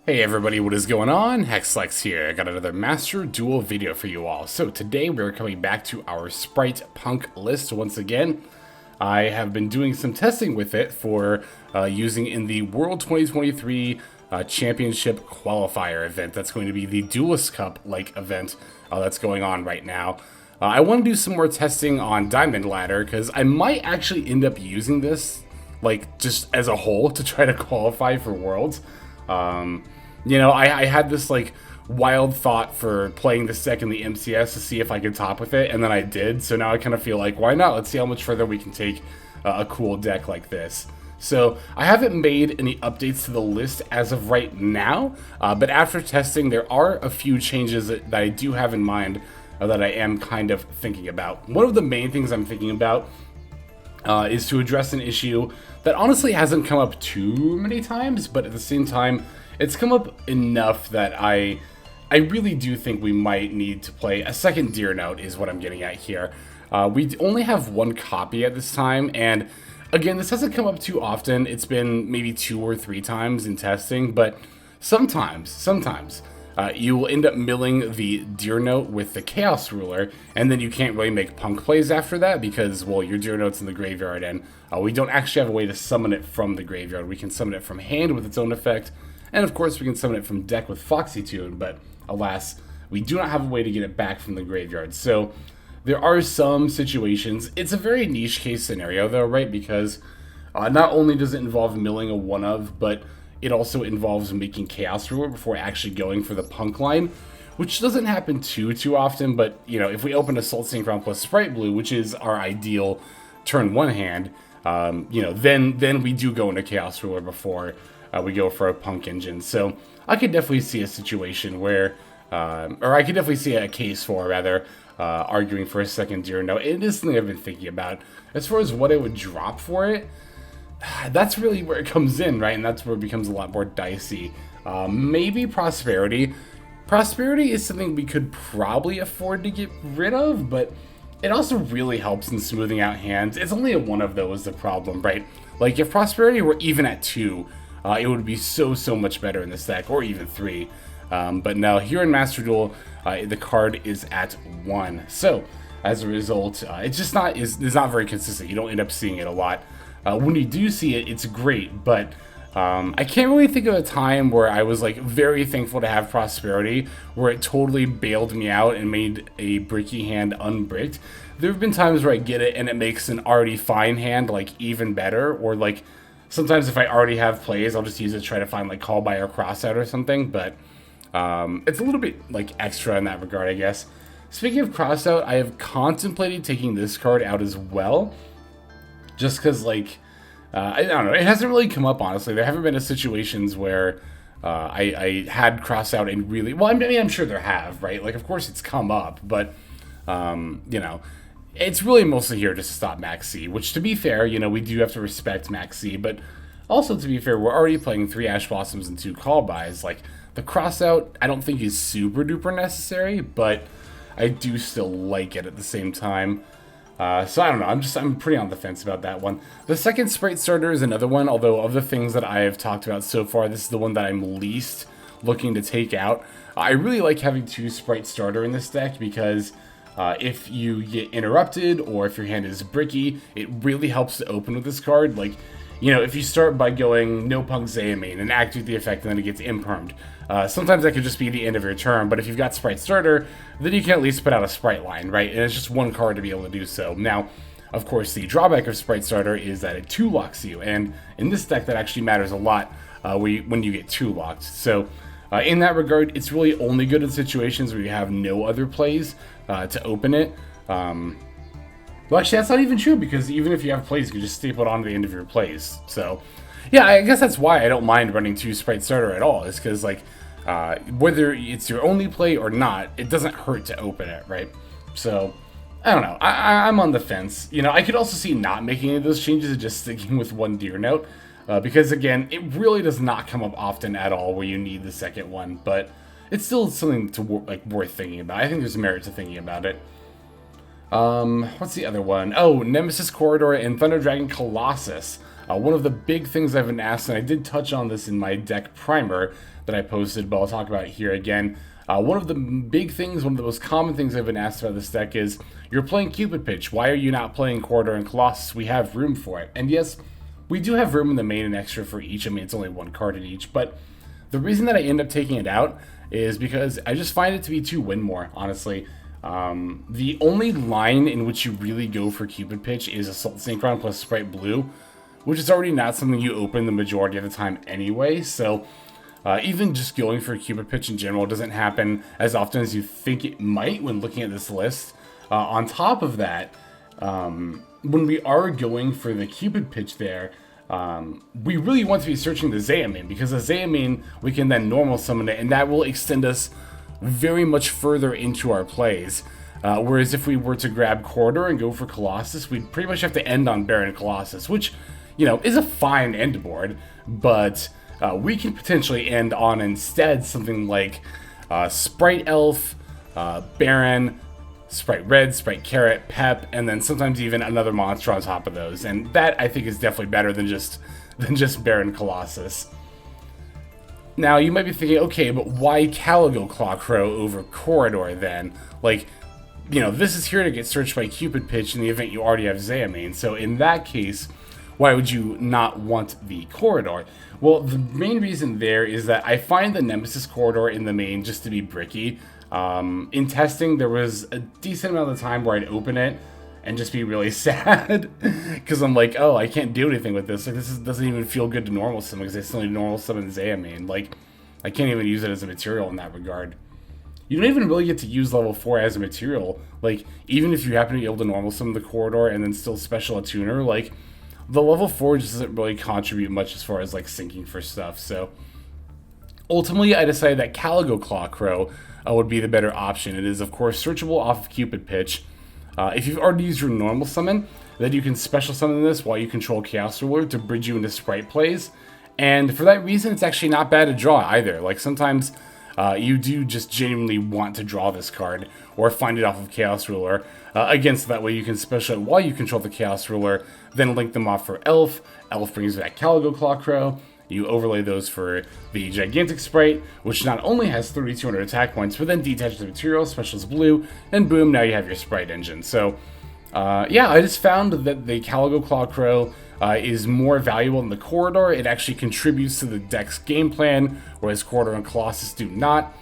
Hey everybody, what is going on? Hexlex here. I got another Master Duel video for you all. So today we're coming back to our Spright Punk list once again. I have been doing some testing with it for using in the World 2023 Championship Qualifier event. That's going to be the Duelist Cup-like event that's going on right now. I want to do some more testing on Diamond Ladder because I might actually end up using this like just as a whole to try to qualify for Worlds. You know, I had this like wild thought for playing this deck in the MCS to see if I could top with it, and then I did. So now I kind of feel like, why not? Let's see how much further we can take a cool deck like this. So I haven't made any updates to the list as of right now, but after testing, there are a few changes that I do have in mind that I am kind of thinking about. One of the main things I'm thinking about is to address an issue that honestly hasn't come up too many times, but at the same time, it's come up enough that I really do think we might need to play a second Deer Note is what I'm getting at here. We only have one copy at this time, and again, this hasn't come up too often. It's been maybe 2 or 3 times in testing, but sometimes, you will end up milling the Deer Note with the Chaos Ruler, and then you can't really make Punk plays after that because, well, your Deer Note's in the graveyard, and we don't actually have a way to summon it from the graveyard. We can summon it from hand with its own effect, and of course we can summon it from deck with Foxy Tune, but alas, we do not have a way to get it back from the graveyard. So there are some situations. It's a very niche case scenario though, right? Because not only does it involve milling a one-of, but it also involves making Chaos Ruler before actually going for the Punk line, which doesn't happen too often, but you know, if we open Assault Synchron plus Spright Blue, which is our ideal turn 1 hand, you know, then we do go into Chaos Ruler before we go for a Punk engine. So I could definitely see a situation where, or I could definitely see a case for, rather, arguing for a second Deer Note. It is something I've been thinking about. As far as what I would drop for it, that's really where it comes in, right? And that's where it becomes a lot more dicey. Maybe Prosperity. Prosperity is something we could probably afford to get rid of, but it also really helps in smoothing out hands. It's only a one of those the problem, right? Like, if Prosperity were even at 2, it would be so much better in this deck, or even 3. But no, here in Master Duel, the card is at 1. So, as a result, it's not very consistent. You don't end up seeing it a lot. When you do see it, it's great, but I can't really think of a time where I was like very thankful to have Prosperity, where it totally bailed me out and made a bricky hand unbricked. There have been times where I get it and it makes an already fine hand like even better, or like sometimes if I already have plays, I'll just use it to try to find like Call by or Crossout or something, but it's a little bit like extra in that regard, I guess. Speaking of Crossout, I have contemplated taking this card out as well, just because like, I don't know, it hasn't really come up, honestly. There haven't been situations where I had Crossout and really, well, I mean, I'm sure there have, right? Like, of course it's come up, but, you know, it's really mostly here just to stop Maxx, which, to be fair, you know, we do have to respect Maxx, but also, to be fair, we're already playing 3 Ash Blossoms and 2 Call Bys. Like, the Crossout, I don't think is super duper necessary, but I do still like it at the same time. So I don't know, I'm pretty on the fence about that one. The second Spright Starter is another one, although of the things that I have talked about so far, this is the one that I'm least looking to take out. I really like having 2 Spright Starter in this deck because if you get interrupted or if your hand is bricky, it really helps to open with this card. Like, you know, if you start by going No-Punk Amin and activate the effect and then it gets impermed, sometimes that could just be the end of your turn, but if you've got Spright Starter, then you can at least put out a Spright line, right? And it's just one card to be able to do so. Now, of course, the drawback of Spright Starter is that it 2-locks you, and in this deck that actually matters a lot when you get 2-locked. So in that regard, it's really only good in situations where you have no other plays to open it. Well, actually, that's not even true, because even if you have plays, you can just staple it on to the end of your plays. So, yeah, I guess that's why I don't mind running 2 Spright Starter at all, is because, like, whether it's your only play or not, it doesn't hurt to open it, right? So, I don't know. I'm on the fence. You know, I could also see not making any of those changes and just sticking with 1 Deer Note, because, again, it really does not come up often at all where you need the second one, but it's still something to worth thinking about. I think there's merit to thinking about it. What's the other one? Oh, Nemesis Corridor and Thunder Dragon Colossus. One of the big things I've been asked, and I did touch on this in my deck primer, that I posted, but I'll talk about it here again. One of the big things, one of the most common things I've been asked about this deck is, you're playing Cupid Pitch, why are you not playing Corridor and Colossus? We have room for it. And yes, we do have room in the main and extra for each. I mean, it's only one card in each, but the reason that I end up taking it out is because I just find it to be too win more, honestly. The only line in which you really go for Cupid Pitch is Assault Synchron plus Spright Blue, which is already not something you open the majority of the time anyway, so even just going for Cupid Pitch in general doesn't happen as often as you think it might when looking at this list. On top of that, when we are going for the Cupid Pitch there, we really want to be searching the Amin, because the Amin, we can then normal summon it, and that will extend us very much further into our plays. Whereas if we were to grab Corridor and go for Colossus, we'd pretty much have to end on Baronne Colossus, which, you know, is a fine end board, but we can potentially end on instead something like Spright Elf, Baronne, Spright Red, Spright Carrot, Pep, and then sometimes even another monster on top of those. And that, I think, is definitely better than just Baronne Colossus. Now, you might be thinking, okay, but why Caligo Clawcrow over Corridor then? Like, you know, this is here to get searched by Cupid Pitch in the event you already have Amin. So in that case, why would you not want the Corridor? Well, the main reason there is that I find the Nemesis Corridor in the main just to be bricky. In testing, there was a decent amount of time where I'd open it and just be really sad because I'm like, oh, I can't do anything with this. Like, doesn't even feel good to normal summon because I still need normal summon Amin. Like, I can't even use it as a material in that regard. You don't even really get to use level 4 as a material. Like, even if you happen to be able to normal summon the Corridor and then still special a tuner, like, the level 4 just doesn't really contribute much as far as, like, syncing for stuff. So, ultimately, I decided that Caligo Clawcrow would be the better option. It is, of course, searchable off of Cupid Pitch. If you've already used your normal summon, then you can special summon this while you control Chaos Ruler to bridge you into Spright plays. And for that reason, it's actually not bad to draw either. Like, sometimes you do just genuinely want to draw this card or find it off of Chaos Ruler. Again, so that way you can special it while you control the Chaos Ruler, then link them off for Elf. Elf brings back Caligo Clawcrow. You overlay those for the Gigatic Spright, which not only has 3,200 attack points, but then detaches the material, specials blue, and boom, now you have your Spright engine. So, yeah, I just found that the Caligo Clawcrow is more valuable than the Corridor. It actually contributes to the deck's game plan, whereas Corridor and Colossus do not.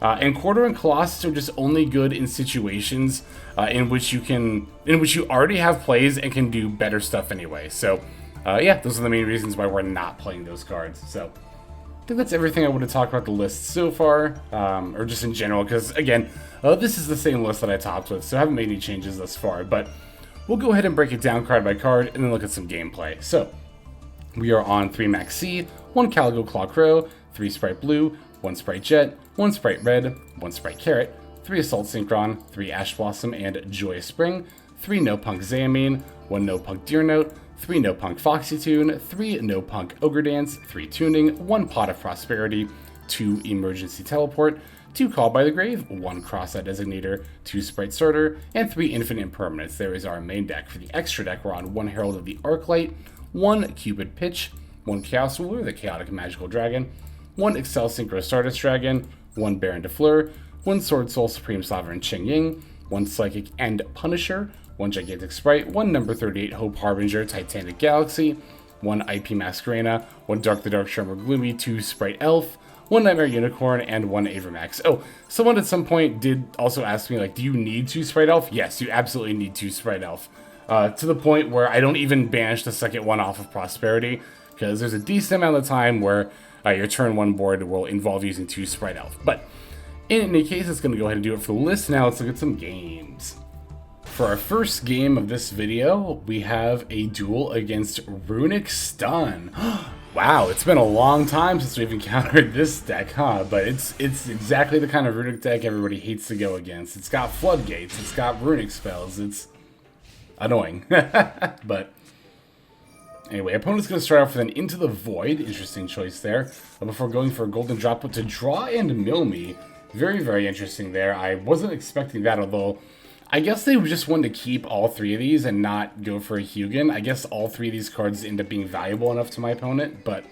And Corridor and Colossus are just only good in situations in which you already have plays and can do better stuff anyway. So, yeah, those are the main reasons why we're not playing those cards. So, I think that's everything I want to talk about the list so far, or just in general, because, again, this is the same list that I topped with, so I haven't made any changes thus far, but we'll go ahead and break it down card by card, and then look at some gameplay. So, we are on 3 Maxx, 1 Caligo Clawcrow, 3 Spright Blue, 1 Spright Jet, 1 Spright Red, 1 Spright Carrot, 3 Assault Synchron, 3 Ash Blossom and Joyous Spring, 3 Noh-P.U.N.K Amin, 1 Noh-P.U.N.K Deer Note, 3 Noh-P.U.N.K Foxy Tune, 3 Noh-P.U.N.K Ogre Dance, 3 Tuning, 1 Pot of Prosperity, 2 Emergency Teleport, 2 Call by the Grave, 1 Crossout Designator, 2 Spright Starter, and 3 Infinite Impermanence. There is our main deck. For the extra deck, we're on 1 Herald of the Arclight, 1 Cupid Pitch, 1 Chaos Ruler, the Chaotic Magical Dragon, 1 Accel Synchro Stardust Dragon, 1 Baronne de Fleur, 1 Swordsoul Supreme Sovereign Chengying, 1 Psychic and Punisher, 1 Gigatic Spright, 1 number 38 Hope Harbinger Titanic Galaxy, 1 IP Masquerena, 1 Dharc the Dark Charmer Gloomy, 2 Spright Elf, 1 Knightmare Unicorn, and 1 Maxx. Oh, someone at some point did also ask me, like, do you need 2 Spright Elf? Yes, you absolutely need 2 Spright Elf. To the point where I don't even banish the second one off of Prosperity, because there's a decent amount of time where your turn 1 board will involve using 2 Spright Elf. But in any case, it's going to go ahead and do it for the list. Now let's look at some games. For our first game of this video, we have a duel against Runick Stun. Wow, it's been a long time since we've encountered this deck, huh? But it's exactly the kind of Runick deck everybody hates to go against. It's got floodgates, it's got Runick spells, it's annoying. But anyway, opponent's going to start off with an Into the Void. Interesting choice there. But before going for a golden drop, but to draw and mill me. Very, very interesting there. I wasn't expecting that, although I guess they just wanted to keep all 3 of these and not go for a Hugin. I guess all 3 of these cards end up being valuable enough to my opponent, but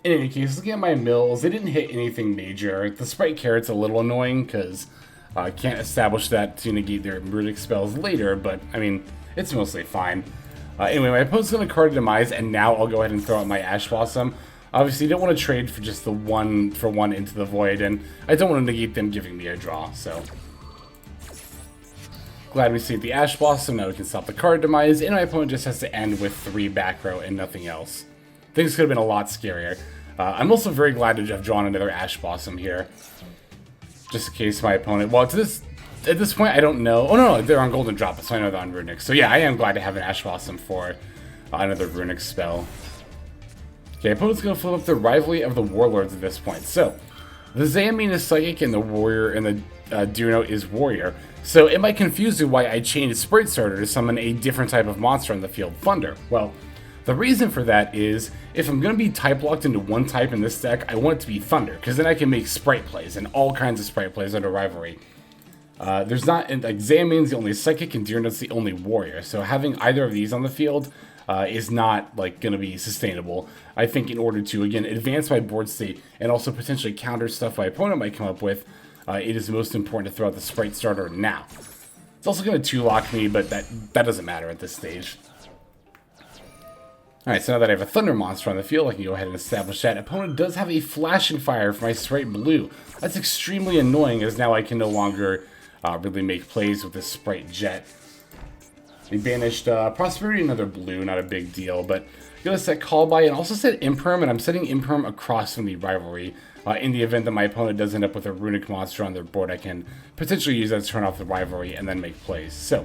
In any case, looking at my mills, they didn't hit anything major. The Spright Carrot's a little annoying because I can't establish that to negate their Runick spells later, but I mean, it's mostly fine. Anyway, my opponent's going to card a Demise, and now I'll go ahead and throw out my Ash Blossom. Obviously, you don't want to trade for just the 1-for-1 into the Void, and I don't want to negate them giving me a draw, so. Glad we see the Ash Blossom, now we can stop the card Demise, and my opponent just has to end with 3 back row and nothing else. Things could have been a lot scarier. I'm also very glad to have drawn another Ash Blossom here. Just in case my opponent... Well, at this point, I don't know. Oh, no, they're on Golden Drop, so I know they're on Runick. So yeah, I am glad to have an Ash Blossom for another Runick spell. Okay, opponent's going to flip up the Rivalry of the Warlords at this point. So, the Amin is Psychic, and the Warrior, and the Deer Note is Warrior. So, it might confuse you why I changed Spright Starter to summon a different type of monster on the field, Thunder. Well, the reason for that is, if I'm going to be type locked into one type in this deck, I want it to be Thunder, because then I can make Spright plays, and all kinds of Spright plays under Rivalry. There's not, like, Zamin's the only Psychic, and Deer Note's the only Warrior, so having either of these on the field is not, like, going to be sustainable. I think in order to, again, advance my board state, and also potentially counter stuff my opponent might come up with, it is most important to throw out the Spright Starter now. It's also going to 2-lock me, but that doesn't matter at this stage. Alright, so now that I have a Thunder monster on the field, I can go ahead and establish that. Opponent does have a Flashing Fire for my Spright Blue. That's extremely annoying, as now I can no longer really make plays with this Spright Jet. They banished Prosperity, another blue, not a big deal, but I'm going to set Call By and also set Imperm, and I'm setting Imperm across from the Rivalry. In the event that my opponent does end up with a Runick monster on their board, I can potentially use that to turn off the Rivalry and then make plays. So,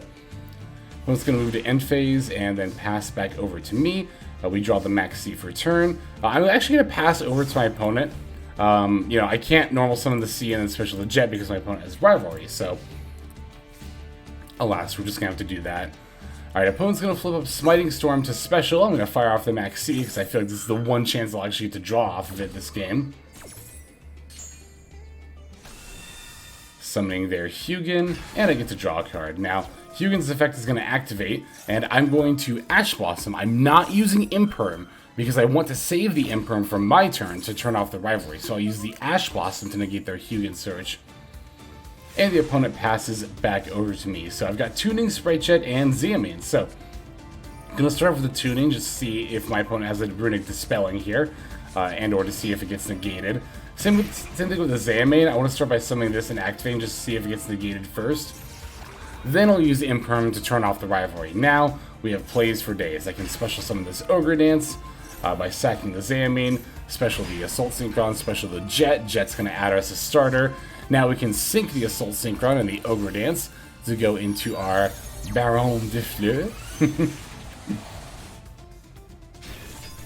opponent's going to move to end phase and then pass back over to me. We draw the Maxx for turn. I'm actually going to pass over to my opponent. You know, I can't normal summon the C and then special the Jet because my opponent has Rivalry, so alas, we're just going to have to do that. Alright, opponent's going to flip up Smiting Storm to special. I'm going to fire off the Maxx because I feel like this is the one chance I'll actually get to draw off of it this game. Summoning their Hugin, and I get to draw a card. Now, Hugin's effect is going to activate, and I'm going to Ash Blossom. I'm not using Imperm, because I want to save the Imperm from my turn to turn off the Rivalry. So I'll use the Ash Blossom to negate their Hugin Search. And the opponent passes back over to me. So I've got Tuning, Spright Jet, and Amin. So, I'm going to start with the Tuning, just to see if my opponent has a Runick Dispelling here, and or to see if it gets negated. Same thing with the Amin. I want to start by summoning this and activating just to see if it gets negated first. Then I'll use Imperm to turn off the Rivalry. Now, we have plays for days. I can special summon this Ogre Dance by sacking the Amin, special the Assault Synchron, special the Jet. Jet's going to add us a starter. Now we can sync the Assault Synchron and the Ogre Dance to go into our Baronne de Fleur.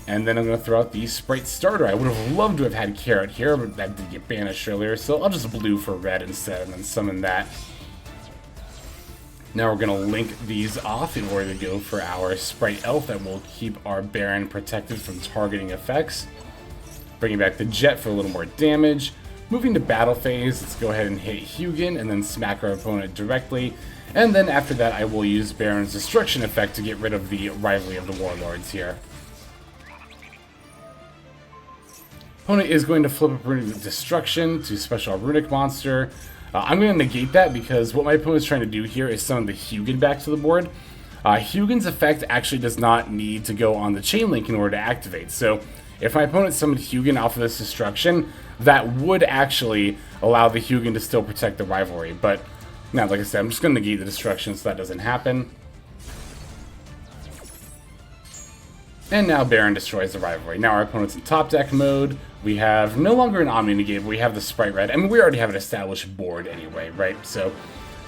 And then I'm going to throw out the Spright Starter. I would have loved to have had Carrot here, but that did get banished earlier, so I'll just blue for red instead and then summon that. Now we're going to link these off in order to go for our Spright Elf that will keep our Baron protected from targeting effects. Bringing back the Jet for a little more damage. Moving to battle phase, let's go ahead and hit Hugin and then smack our opponent directly. And then after that I will use Baron's Destruction effect to get rid of the Rivalry of the Warlords here. Opponent is going to flip up Runick Destruction to special Runick monster. I'm going to negate that because what my opponent is trying to do here is summon the Hugin back to the board. Hugin's effect actually does not need to go on the chain link in order to activate. So if my opponent summoned Hugin off of this destruction, that would actually allow the Hugin to still protect the Rivalry. But now, like I said, I'm just going to negate the destruction so that doesn't happen. And now Baron destroys the Rivalry. Now our opponent's in top deck mode. We have no longer an Omni negate, but we have the Spright Red. I mean, we already have an established board anyway, right? So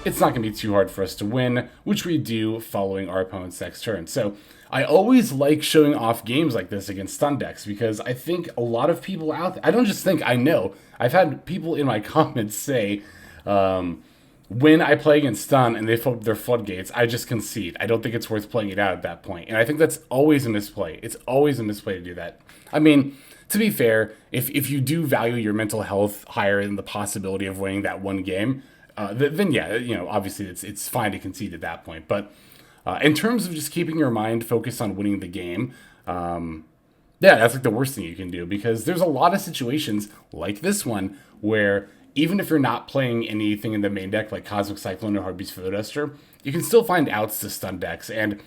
it's not going to be too hard for us to win, which we do following our opponent's next turn. So I always like showing off games like this against stun decks because I think a lot of people out there, I don't just think, I know, I've had people in my comments say, when I play against stun and they flip their floodgates, I just concede. I don't think it's worth playing it out at that point. And I think that's always a misplay. It's always a misplay to do that. I mean, to be fair, if you do value your mental health higher than the possibility of winning that one game, then yeah, you know, obviously it's fine to concede at that point. But in terms of just keeping your mind focused on winning the game, yeah, Yeah, that's like the worst thing you can do, because there's a lot of situations like this one where even if you're not playing anything in the main deck like Cosmic Cyclone or Heartbeat's Duster, you can still find outs to stun decks. And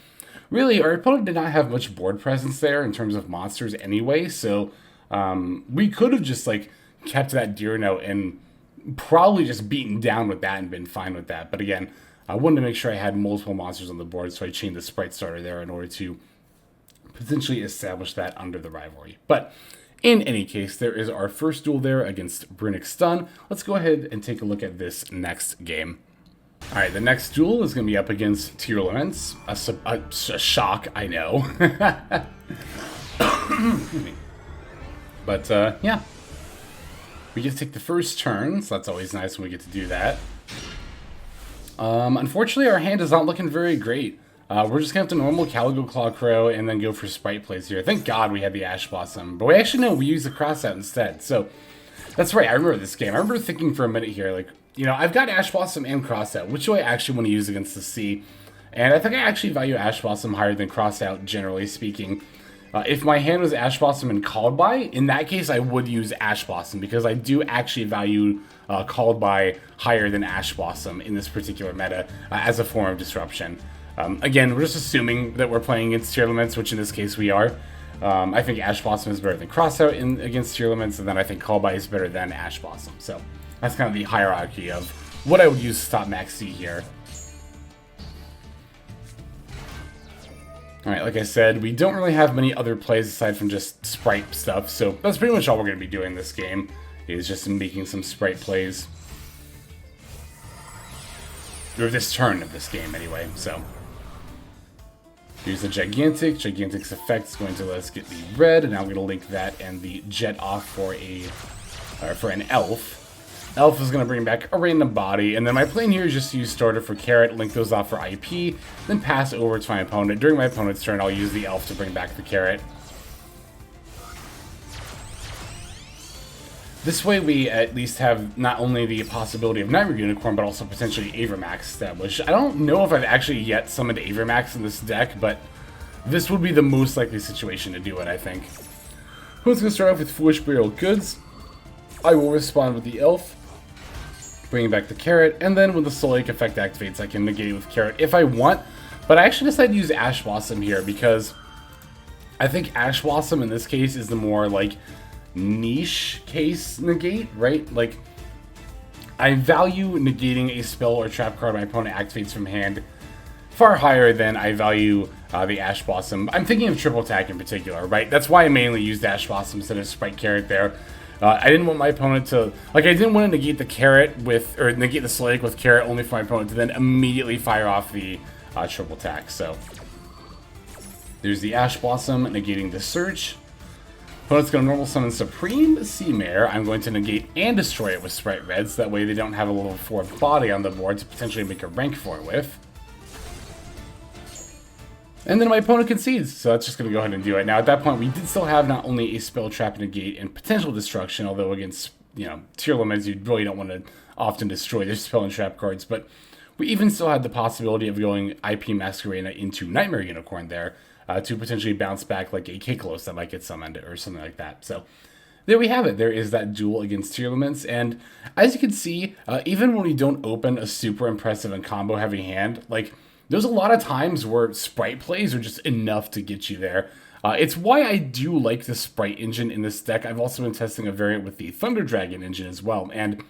really, our opponent did not have much board presence there in terms of monsters anyway, so we could have just like kept that Deer Note and probably just beaten down with that and been fine with that. But again, I wanted to make sure I had multiple monsters on the board, so I chained the Spright Starter there in order to potentially establish that under the rivalry. But in any case, there is our first duel there against Runick Stun. Let's go ahead and take a look at this next game. Alright, the next duel is going to be up against Tearlaments. A shock, I know. But, yeah. We get to take the first turn, so that's always nice when we get to do that. Unfortunately, our hand is not looking very great. We're just going to have to normal Caligo Claw Crow and then go for Spright plays here. Thank God we had the Ash Blossom. But we actually know we use the Crossout instead. So, that's right, I remember this game. I remember thinking for a minute here, like, you know, I've got Ash Blossom and Crossout. Which do I actually want to use against the sea? And I think I actually value Ash Blossom higher than Crossout, generally speaking. If my hand was Ash Blossom and Called By, in that case I would use Ash Blossom, because I do actually value Called By higher than Ash Blossom in this particular meta as a form of disruption. Again, we're just assuming that we're playing against Tearlaments, which in this case we are. I think Ash Blossom is better than Crossout against Tearlaments, and then I think Called By is better than Ash Blossom. So that's kind of the hierarchy of what I would use to stop Maxx C here. Alright, like I said, we don't really have many other plays aside from just Spright stuff, so that's pretty much all we're going to be doing this game, is just making some Spright plays. Or this turn of this game, anyway, so. Here's the Gigantic. Gigantic's effect is going to let us get the red, and now we're going to link that and the Jet off for an Elf. Elf is going to bring back a random body, and then my plan here is just to use Starter for Carrot, link those off for IP, then pass over to my opponent. During my opponent's turn, I'll use the Elf to bring back the Carrot. This way we at least have not only the possibility of Knightmare Unicorn, but also potentially Avermax established. I don't know if I've actually yet summoned Avermax in this deck, but this would be the most likely situation to do it, I think. Who's going to start off with Foolish Burial Goods? I will respond with the Elf, bringing back the Carrot, and then when the Soul Lake effect activates, I can negate it with Carrot if I want. But I actually decided to use Ash Blossom here because I think Ash Blossom in this case is the more, like, niche case negate, right? Like, I value negating a spell or trap card my opponent activates from hand far higher than I value the Ash Blossom. I'm thinking of triple attack in particular, right? That's why I mainly used Ash Blossom instead of Spright Carrot there. I didn't want my opponent to, like, I didn't want to negate the Carrot with, or negate the Soul Lake with Carrot only for my opponent to then immediately fire off the triple attack. So there's the Ash Blossom negating the Search. Opponent's going to normal summon Supreme Sea Mare. I'm going to negate and destroy it with Spright Red, so that way they don't have a level 4 body on the board to potentially make a rank 4 with. And then my opponent concedes, so that's just going to go ahead and do it. Now, at that point, we did still have not only a spell trap, negate, and potential destruction, although against, you know, Tearlaments, you really don't want to often destroy their spell and trap cards, but we even still had the possibility of going IP Masquerena into Knightmare Unicorn there to potentially bounce back like a Kiklos that might get summoned or something like that. So there we have it. There is that duel against Tearlaments, and as you can see, even when we don't open a super impressive and combo heavy hand, like, there's a lot of times where Spright plays are just enough to get you there. It's why I do like the Spright engine in this deck. I've also been testing a variant with the Thunder Dragon engine as well. And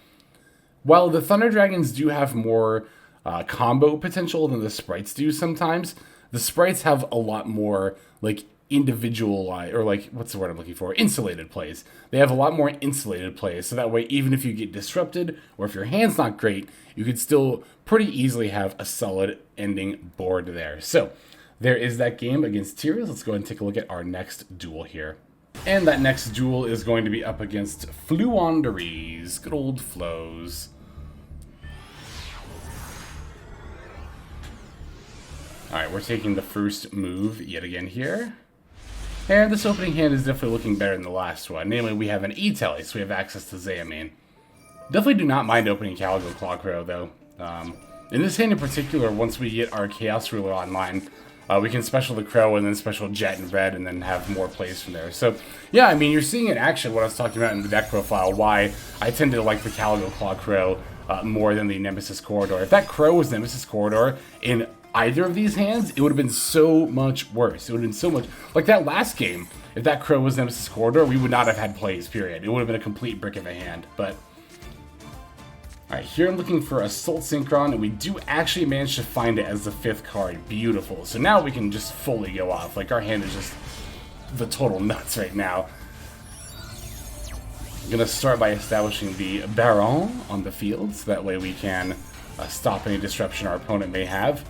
while the Thunder Dragons do have more combo potential than the Sprights do sometimes, the Sprights have a lot more, like, individual, or like, what's the word I'm looking for? Insulated plays. They have a lot more insulated plays, so that way even if you get disrupted, or if your hand's not great, you could still pretty easily have a solid ending board there. So there is that game against Tears. Let's go ahead and take a look at our next duel here. And that next duel is going to be up against Fluonderies. Good old Flows. Alright, we're taking the first move yet again here. And this opening hand is definitely looking better than the last one. Namely, we have an E-Telly, so we have access to Amin. Definitely do not mind opening Caligo Claw Crow, though. In this hand in particular, once we get our Chaos Ruler online, we can special the Crow and then special Jet and Red and then have more plays from there. So, yeah, I mean, you're seeing in action what I was talking about in the deck profile, why I tend to like the Caligo Claw Crow more than the Nemesis Corridor. If that Crow was Nemesis Corridor in either of these hands, it would have been so much worse. It would have been so much... Like that last game, if that Crow was Nemesis Corridor, we would not have had plays, period. It would have been a complete brick of a hand, but... Alright, here I'm looking for Assault Synchron, and we do actually manage to find it as the 5th card. Beautiful. So now we can just fully go off. Like, our hand is just the total nuts right now. I'm going to start by establishing the Baronne on the field, so that way we can stop any disruption our opponent may have.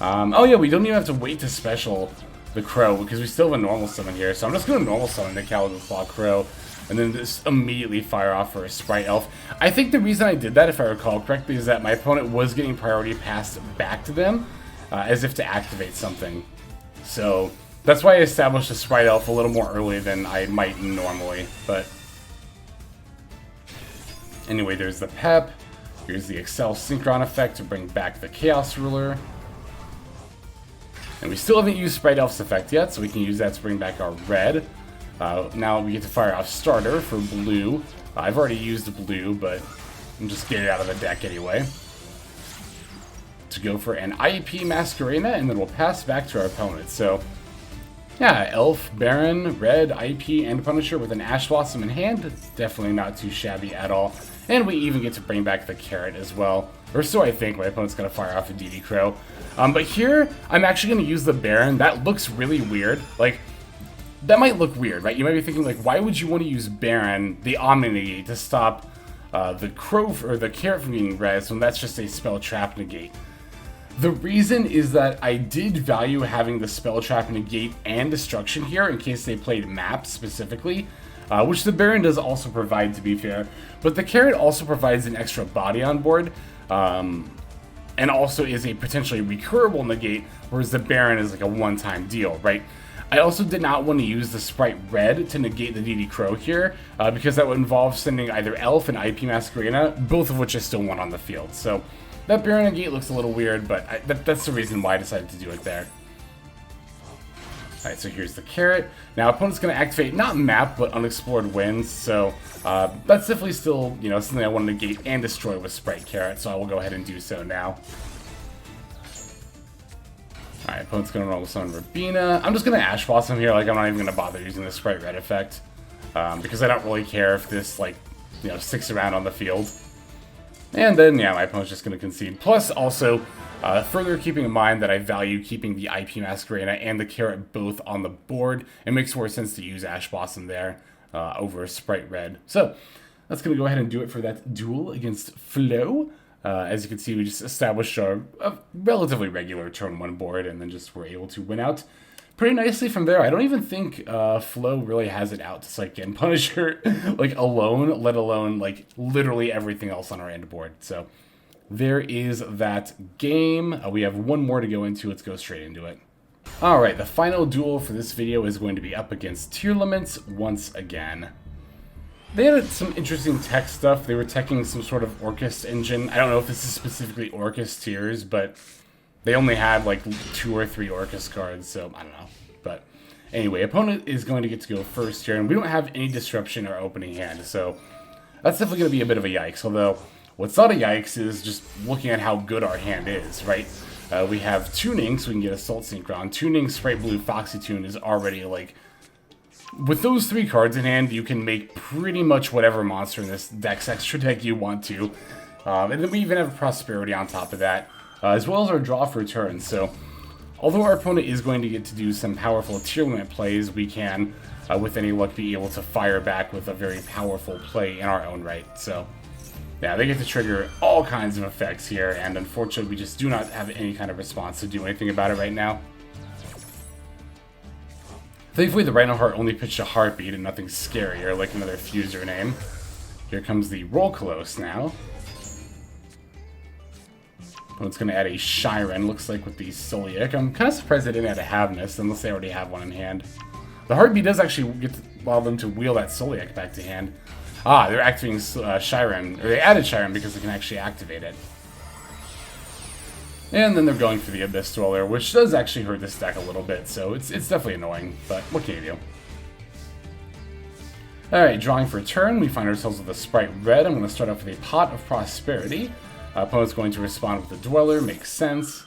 Oh yeah, we don't even have to wait to special the Crow, because we still have a normal summon here. So I'm just going to normal summon the Caligo Claw Crow, and then just immediately fire off for a Spright Elf. I think the reason I did that, if I recall correctly, is that my opponent was getting priority passed back to them, as if to activate something. So that's why I established a Spright Elf a little more early than I might normally, but... Anyway, there's the Pep. Here's the Accel Synchron effect to bring back the Chaos Ruler. And we still haven't used Spright Elf's effect yet, so we can use that to bring back our red. Now we get to fire off Starter for blue. I've already used blue, but I'm just getting it out of the deck anyway. To go for an IEP Masquerena, and then we'll pass back to our opponent. So, yeah, Elf, Baron, Red, IEP, and Punisher with an Ash Blossom in hand. Definitely not too shabby at all. And we even get to bring back the Carrot as well. Or so I think. My opponent's going to fire off a DD Crow. But here, I'm actually going to use the Baron. That looks really weird. Like, that might look weird, right? You might be thinking, like, why would you want to use Baron, the Omni Negate, to stop the Crow or the Carrot from being res when that's just a Spell Trap Negate? The reason is that I did value having the Spell Trap Negate and Destruction here in case they played Map specifically, which the Baron does also provide, to be fair. But the Carrot also provides an extra body on board, and also is a potentially recurable negate, whereas the Baron is like a one-time deal, right? I also did not want to use the Spright Red to negate the DD Crow here, because that would involve sending either Elf and IP Masquerena, both of which I still want on the field. So that Baron negate looks a little weird, but that's the reason why I decided to do it there. Alright, so here's the Carrot. Now, opponent's going to activate not Map, but Unexplored Winds, so that's definitely still, you know, something I want to negate and destroy with Spright Carrot, so I will go ahead and do so now. Alright, opponent's going to normal summon Rabina. I'm just going to Ash Blossom here, like I'm not even going to bother using the Spright Red effect, because I don't really care if this, like, you know, sticks around on the field. And then, yeah, my opponent's just going to concede. Plus, also, further keeping in mind that I value keeping the IP Masquerena and the Carrot both on the board, it makes more sense to use Ash Blossom there over Spright Red. So, that's going to go ahead and do it for that duel against Flo. As you can see, we just established a relatively regular turn 1 board, and then just were able to win out pretty nicely from there. I don't even think Flo really has it out to psych in Punisher like alone, let alone like literally everything else on our end board. So there is that game. We have one more to go into. Let's go straight into it. Alright, the final duel for this video is going to be up against Tearlaments once again. They had some interesting tech stuff. They were teching some sort of Orcus engine. I don't know if this is specifically Orcus tiers, but they only had like 2 or 3 Orcus cards, so I don't know. But anyway, opponent is going to get to go first here, and we don't have any disruption in our opening hand, so that's definitely going to be a bit of a yikes. Although, what's not a yikes is just looking at how good our hand is, right? We have Tuning, so we can get Assault Synchron. Tuning, Spright Blue, Foxy Tune is already like... With those 3 cards in hand, you can make pretty much whatever monster in this Dex Extra deck you want to. And then we even have Prosperity on top of that, as well as our draw for turn. So, although our opponent is going to get to do some powerful tier limit plays, we can, with any luck, be able to fire back with a very powerful play in our own right. So, yeah, they get to trigger all kinds of effects here, and unfortunately, we just do not have any kind of response to do anything about it right now. Thankfully, the Rhino Heart only pitched a Heartbeat and nothing scarier, like another Fuser name. Here comes the Rolkalos now. Opponent's going to add a Shiren, looks like, with the Solic. I'm kind of surprised they didn't add a Havness, unless they already have one in hand. The Heartbeat does actually get to allow them to wheel that Solic back to hand. Ah, they're activating Shiren, or they added Shiren because they can actually activate it. And then they're going for the Abyss Dweller, which does actually hurt this deck a little bit, so it's definitely annoying, but what can you do? Alright, drawing for a turn, we find ourselves with a Spright Red. I'm going to start off with a Pot of Prosperity. Opponent's going to respond with the Dweller, makes sense.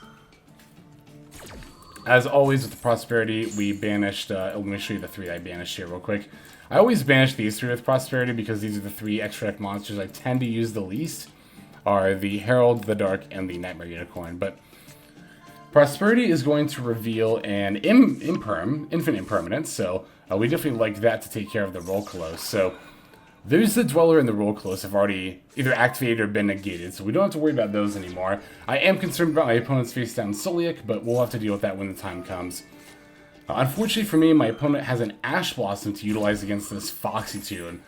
As always with the Prosperity, we banished, let me show you the 3 I banished here real quick. I always banish these 3 with Prosperity because these are the 3 extra deck monsters I tend to use the least, are the Herald, the Dharc, and the Knightmare Unicorn. But Prosperity is going to reveal an Infinite Impermanence, so we definitely like that to take care of the Rolkalos. So there's the Dweller and the Rolkalos have already either activated or been negated, so we don't have to worry about those anymore. I am concerned about my opponent's face down Solic, but we'll have to deal with that when the time comes. Unfortunately for me, my opponent has an Ash Blossom to utilize against this Foxy Tune.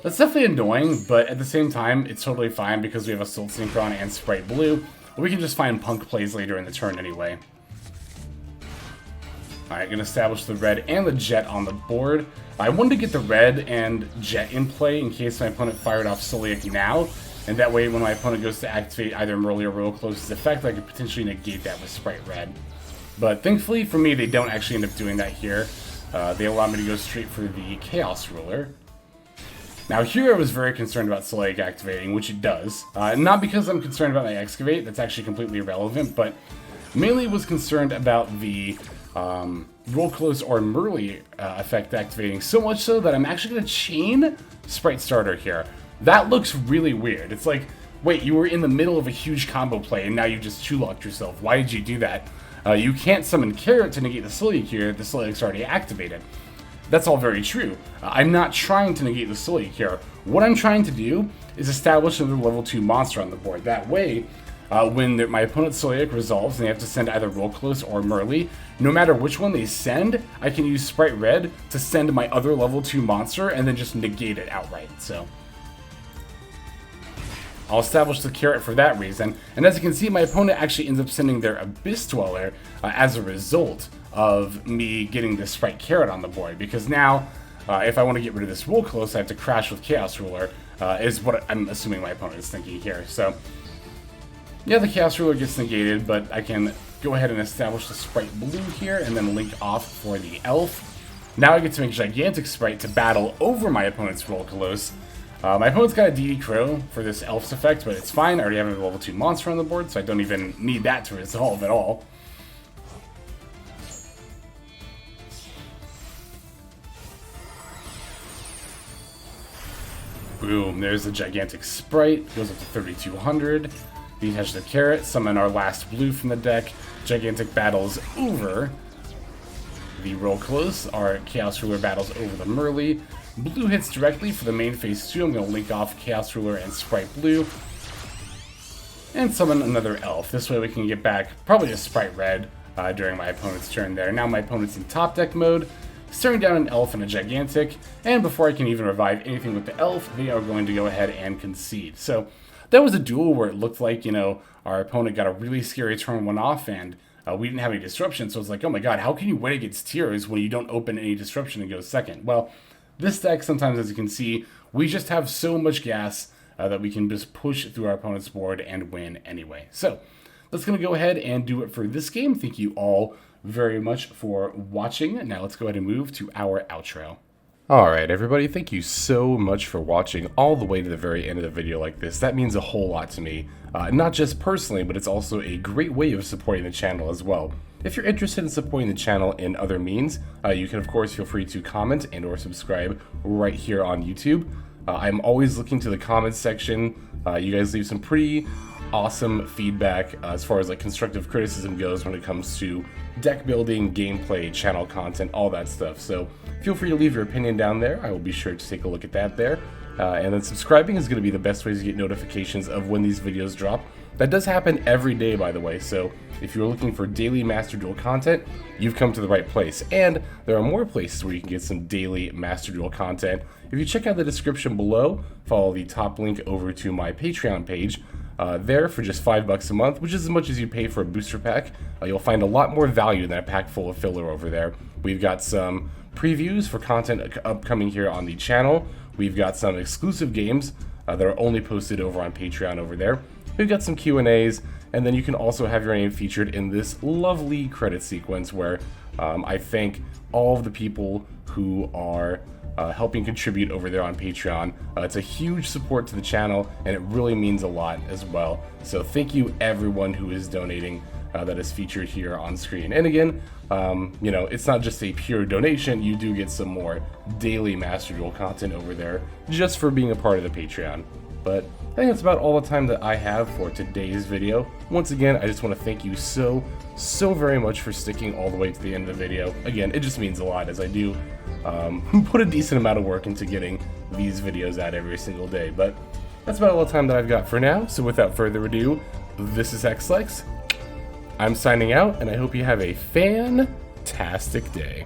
That's definitely annoying, but at the same time, it's totally fine because we have Assault Synchron and Spright Blue. We can just find Punk plays later in the turn anyway. Alright, gonna establish the Red and the Jet on the board. I wanted to get the Red and Jet in play in case my opponent fired off Solic now, and that way when my opponent goes to activate either Merly or Rolkalos's effect, I could potentially negate that with Spright Red. But thankfully for me, they don't actually end up doing that here. They allow me to go straight for the Chaos Ruler. Now here I was very concerned about Solic activating, which it does. Not because I'm concerned about my Excavate, that's actually completely irrelevant, but mainly was concerned about the Rolkalos or Merly effect activating, so much so that I'm actually going to chain Spright Starter here. That looks really weird. It's like, wait, you were in the middle of a huge combo play and now you just two-locked yourself. Why did you do that? You can't summon Carrot to negate the Solic here, the Solic's already activated. That's all very true. I'm not trying to negate the Solic here. What I'm trying to do is establish another level 2 monster on the board. That way, when my opponent's Solic resolves and they have to send either Rolkalos or Merly, no matter which one they send, I can use Spright Red to send my other level 2 monster and then just negate it outright. So I'll establish the Carrot for that reason, and as you can see, my opponent actually ends up sending their Abyss Dweller as a result of me getting this Spright Carrot on the board, because now, if I want to get rid of this Rolkalos, I have to crash with Chaos Ruler, is what I'm assuming my opponent is thinking here. So, yeah, the Chaos Ruler gets negated, but I can go ahead and establish the Spright Blue here, and then link off for the Elf. Now I get to make Gigantic Spright to battle over my opponent's Rolkalos. My opponent's got a DD Crow for this Elf's effect, but it's fine. I already have a level 2 monster on the board, so I don't even need that to resolve at all. Boom, there's the Gigantic Spright, goes up to 3,200. Detach the Carrot, summon our last blue from the deck. Gigantic battles over the Rolkalos. Our Chaos Ruler battles over the Merly. Blue hits directly for the main phase 2. I'm going to link off Chaos Ruler and Spright Blue. And summon another Elf. This way we can get back probably a Spright Red during my opponent's turn there. Now my opponent's in top deck mode, staring down an Elf and a Gigantic, and before I can even revive anything with the Elf, they are going to go ahead and concede. So that was a duel where it looked like, you know, our opponent got a really scary turn 1 off, and we didn't have any disruption, so it's like, oh my god, how can you win against Tears when you don't open any disruption and go second? Well, this deck, sometimes, as you can see, we just have so much gas that we can just push through our opponent's board and win anyway. So that's going to go ahead and do it for this game. Thank you all very much for watching. Now let's go ahead and move to our outro. Alright everybody, thank you so much for watching all the way to the very end of the video like this. That means a whole lot to me. Not just personally, but it's also a great way of supporting the channel as well. If you're interested in supporting the channel in other means, you can of course feel free to comment and or subscribe right here on YouTube. I'm always looking to the comments section. You guys leave some pretty awesome feedback as far as like constructive criticism goes when it comes to deck building, gameplay, channel content, all that stuff. So feel free to leave your opinion down there. I will be sure to take a look at that there. And then subscribing is going to be the best way to get notifications of when these videos drop. That does happen every day, by the way, so if you're looking for daily Master Duel content, you've come to the right place. And there are more places where you can get some daily Master Duel content. If you check out the description below, follow the top link over to my Patreon page. There for just $5 a month, which is as much as you pay for a booster pack. You'll find a lot more value than a pack full of filler over there. We've got some previews for content upcoming here on the channel. We've got some exclusive games that are only posted over on Patreon over there. we've got some Q&As, and then you can also have your name featured in this lovely credit sequence where I thank all of the people who are helping contribute over there on Patreon. It's a huge support to the channel, and it really means a lot as well. So thank you everyone who is donating that is featured here on screen. And again, you know, it's not just a pure donation, you do get some more daily Master Duel content over there just for being a part of the Patreon. But I think that's about all the time that I have for today's video. Once again, I just want to thank you so very much for sticking all the way to the end of the video. Again, it just means a lot, as I do put a decent amount of work into getting these videos out every single day. But that's about all the time that I've got for now, so without further ado, this is Accel. I'm signing out, and I hope you have a fantastic day.